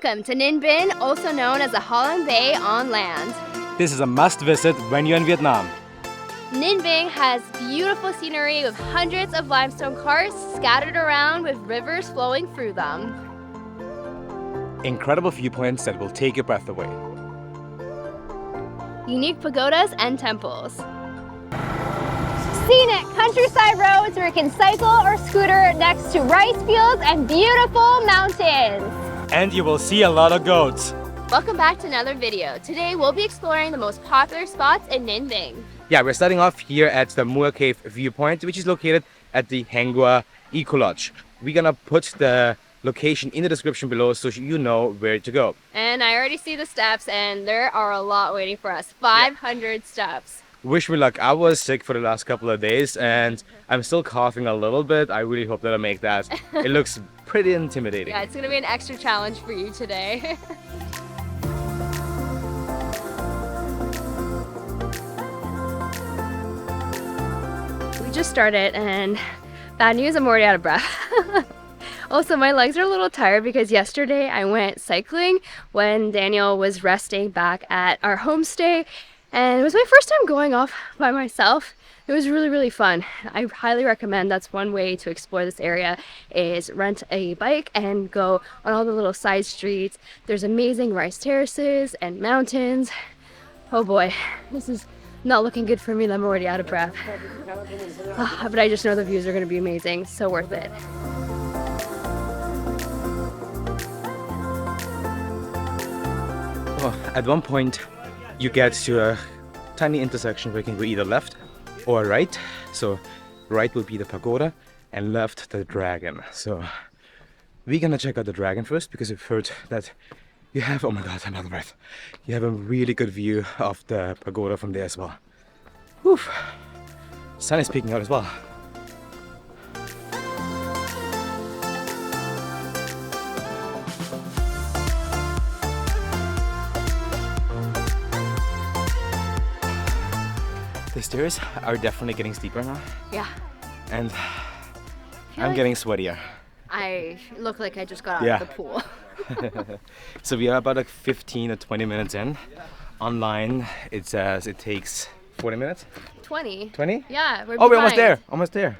Welcome to Ninh Binh, also known as the Halong Bay on land. This is a must visit when you're in Vietnam. Ninh Binh has beautiful scenery with hundreds of limestone karsts scattered around with rivers flowing through them. Incredible viewpoints that will take your breath away. Unique pagodas and temples. Scenic countryside roads where you can cycle or scooter next to rice fields and beautiful mountains. And you will see a lot of goats. Welcome back to another video. Today we'll be exploring the most popular spots in Ninh Binh. Yeah, we're starting off here at the Mua Cave viewpoint, which is located at the Hang Gua Eco Lodge. We're gonna put the location in the description below so you know where to go. And I already see the steps and there are a lot waiting for us. 500 steps. Wish me luck. I was sick for the last couple of days and I'm still coughing a little bit. I really hope that I make that. It looks pretty intimidating. Yeah, it's gonna be an extra challenge for you today. We just started and bad news, I'm already out of breath. Also, my legs are a little tired because yesterday I went cycling when Daniel was resting back at our homestay. And it was my first time going off by myself. It was really fun. I highly recommend. That's one way to explore this area, is rent a bike and go on all the little side streets. There's amazing rice terraces and mountains. Oh boy, this is not looking good for me. I'm already out of breath. But I just know the views are going to be amazing. So worth it. Well, at one point you get to a tiny intersection where you can go either left or right. So right will be the pagoda and left the dragon. So we're gonna check out the dragon first because we've heard that you have, oh my god, I'm out of breath. You have a really good view of the pagoda from there as well. Whew. Sun is peeking out as well. The stairs are definitely getting steeper now. Yeah. And I'm getting sweatier. I look like I just got out of the pool. So we are about like 15 or 20 minutes in. Online it says it takes 40 minutes. 20. 20? Yeah, we're almost there. Almost there.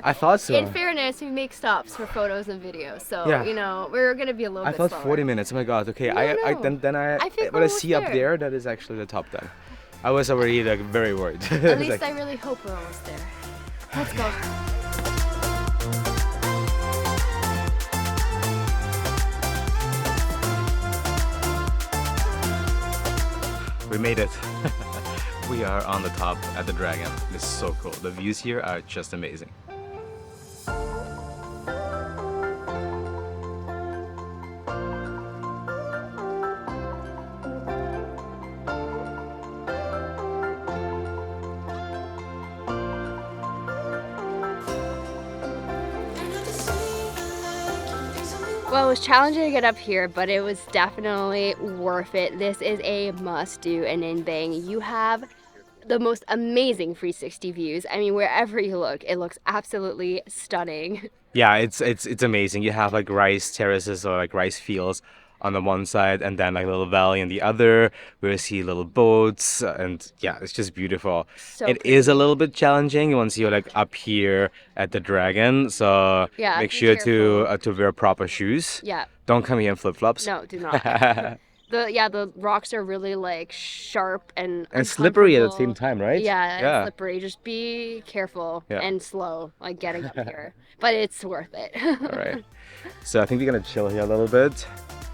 I thought so. In fairness, we make stops for photos and videos, so yeah. You know we're gonna be a little bit slower. I slower. thought 40 minutes. Oh my god. Okay. I think what I see up there, that is actually the top then. I was already like very worried. At least I really hope we're almost there. Let's go. We made it. We are on the top at the dragon. This is so cool. The views here are just amazing. Well, it was challenging to get up here, but it was definitely worth it. This is a must-do in Ninh Binh. You have the most amazing 360 views. I mean, wherever you look, it looks absolutely stunning. Yeah, it's amazing. You have like rice terraces or like rice fields on the one side and then like a little valley on the other where you see little boats, and yeah, it's just beautiful. It is a little bit challenging once you're like up here at the dragon, so yeah, make sure to wear proper shoes. Yeah. Don't come here in flip-flops. No, do not. The rocks are really like sharp and slippery at the same time, right? Yeah, slippery. Just be careful and slow, like getting up here. But it's worth it. All right. So I think we're gonna chill here a little bit.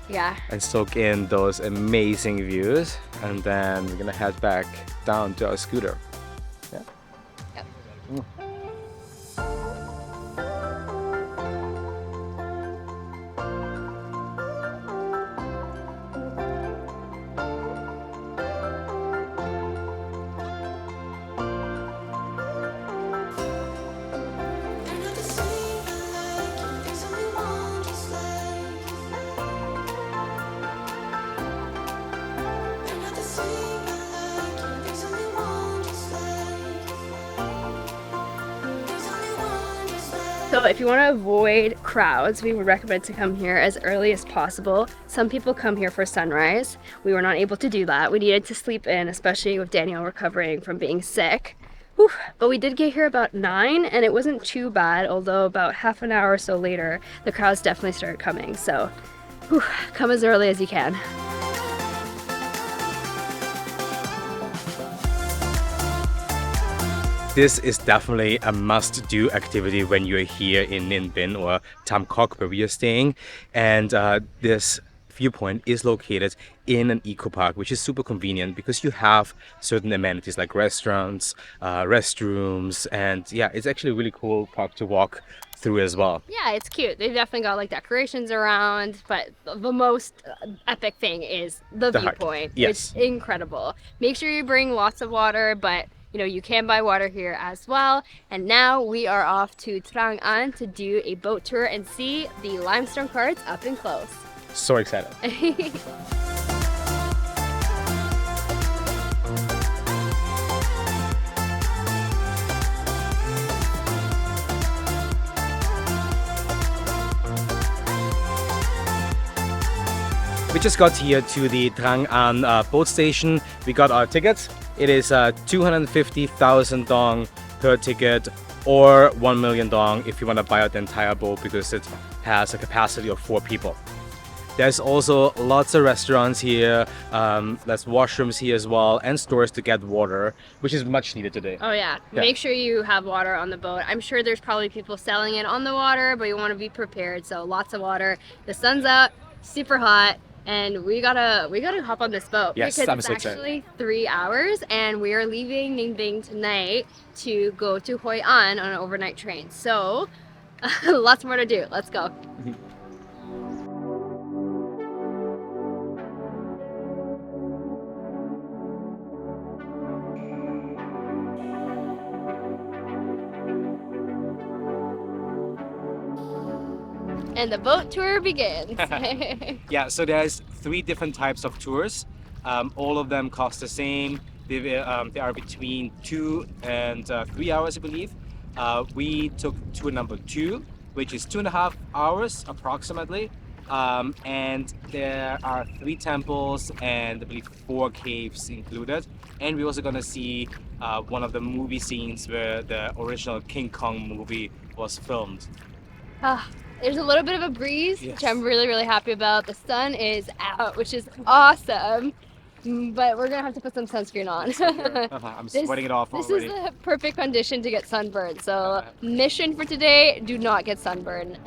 Yeah. And soak in those amazing views, and then we're gonna head back down to our scooter. Yeah. Yep. So if you want to avoid crowds, we would recommend to come here as early as possible. Some people come here for sunrise. We were not able to do that. We needed to sleep in, especially with Daniel recovering from being sick. Whew. But we did get here about 9 and it wasn't too bad, although about half an hour or so later, the crowds definitely started coming. So whew, come as early as you can. This is definitely a must-do activity when you're here in Ninh Binh or Tam Kok, where we are staying. And this viewpoint is located in an eco park, which is super convenient because you have certain amenities like restaurants, restrooms, and yeah, it's actually a really cool park to walk through as well. Yeah, it's cute. They've definitely got like decorations around, but the most epic thing is the viewpoint. Yes. It's incredible. Make sure you bring lots of water, but you know, you can buy water here as well. And now we are off to Trang An to do a boat tour and see the limestone carts up and close. So excited. We just got here to the Trang An boat station. We got our tickets. It is 250,000 dong per ticket or 1 million dong if you want to buy out the entire boat because it has a capacity of 4 people. There's also lots of restaurants here, there's washrooms here as well, and stores to get water, which is much needed today. Oh yeah. Make sure you have water on the boat. I'm sure there's probably people selling it on the water, but you want to be prepared, so lots of water. The sun's out, super hot. And we gotta hop on this boat yes, because I'm it's so actually 3 hours and we are leaving Ninh Binh tonight to go to Hoi An on an overnight train. So lots more to do. Let's go. And the boat tour begins. Yeah, so there's 3 different types of tours. All of them cost the same. They are between 2 and 3 hours, I believe. We took tour number 2, which is 2.5 hours approximately. And there are 3 temples and I believe 4 caves included. And we're also gonna see one of the movie scenes where the original King Kong movie was filmed. There's a little bit of a breeze, yes, which I'm really happy about. The sun is out, which is awesome. But we're gonna have to put some sunscreen on. I'm sweating it off already. This is the perfect condition to get sunburned. So mission for today, do not get sunburned.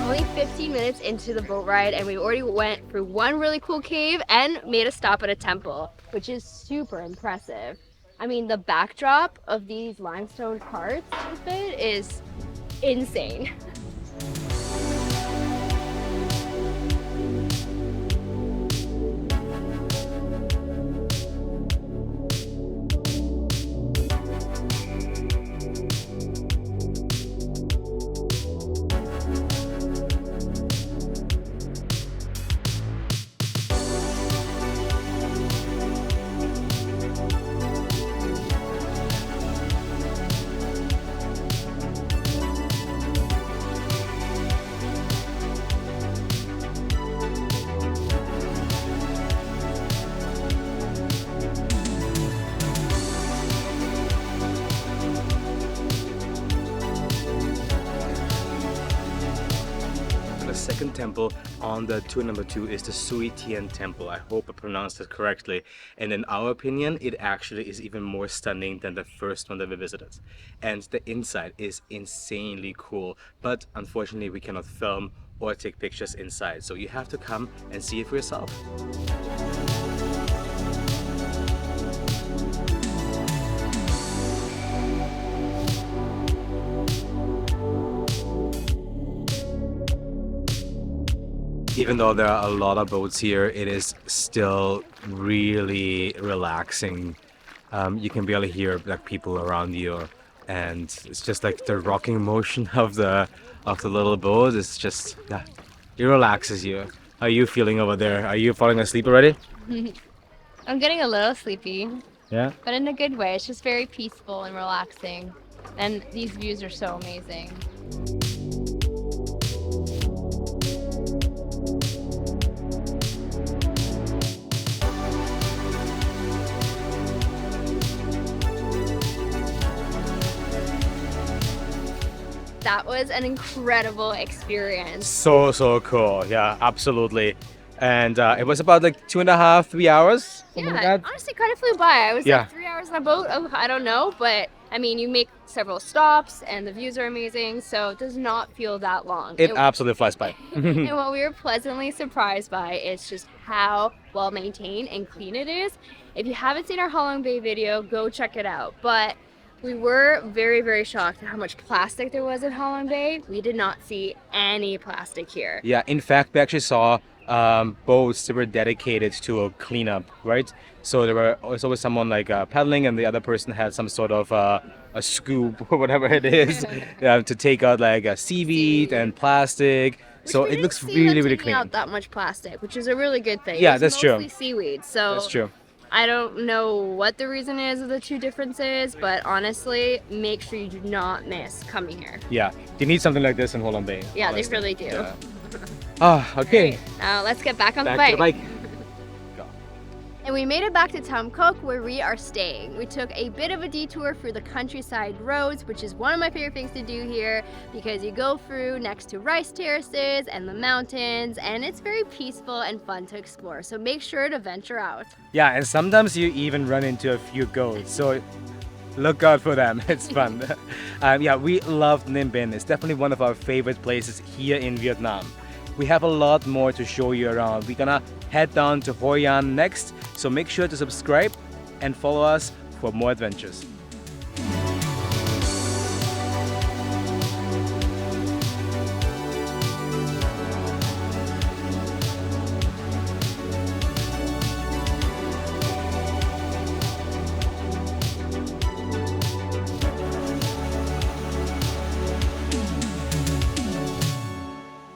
Only 15 minutes into the boat ride and we already went through one really cool cave and made a stop at a temple, which is super impressive. I mean, the backdrop of these limestone carts is insane. The second temple on the tour number 2 is the Sui Tian Temple. I hope I pronounced it correctly. And in our opinion, it actually is even more stunning than the first one that we visited. And the inside is insanely cool, but unfortunately we cannot film or take pictures inside. So you have to come and see it for yourself. Even though there are a lot of boats here, it is still really relaxing You can barely hear like people around you, and it's just like the rocking motion of the little boat. It's just, yeah, it relaxes you. How are you feeling over there? Are you falling asleep already? I'm getting a little sleepy, Yeah. but in a good way. It's just very peaceful and relaxing. And these views are so amazing. That was an incredible experience. So cool. Yeah, absolutely. And it was about like 2.5, 3 hours. Something like Yeah, that. honestly, kind of flew by. I was Yeah. like 3 hours on a boat. Oh, I don't know, but I mean, you make several stops, and the views are amazing, so it does not feel that long. It absolutely flies by. And what we were pleasantly surprised by is just how well maintained and clean it is. If you haven't seen our Halong Bay video, go check it out. But we were very, very shocked at how much plastic there was in Halong Bay. We did not see any plastic here. Yeah, in fact, we actually saw boats that were dedicated to a cleanup, right? So there was always someone like paddling, and the other person had some sort of a scoop or whatever it is to take out like seaweed and plastic. So it looks really, really clean. Out that much plastic, which is a really good thing. Yeah, It's that's true. mostly seaweed, so That's true. I don't know what the reason is of the two differences, but honestly, make sure you do not miss coming here. Yeah, you need something like this in Halong Bay. Yeah, honestly. they really do. Yeah. Ah, okay. Now let's get back on Back the to bike. the bike. Go. And we made it back to Tam Cook, where we are staying. We took a bit of a detour through the countryside roads, which is one of my favorite things to do here because you go through next to rice terraces and the mountains, and it's very peaceful and fun to explore. So make sure to venture out. Yeah, and sometimes you even run into a few goats, so look out for them. It's fun. Yeah, we love Ninh Binh. It's definitely one of our favorite places here in Vietnam. We have a lot more to show you around. We're gonna head down to Hoi An next, so make sure to subscribe and follow us for more adventures.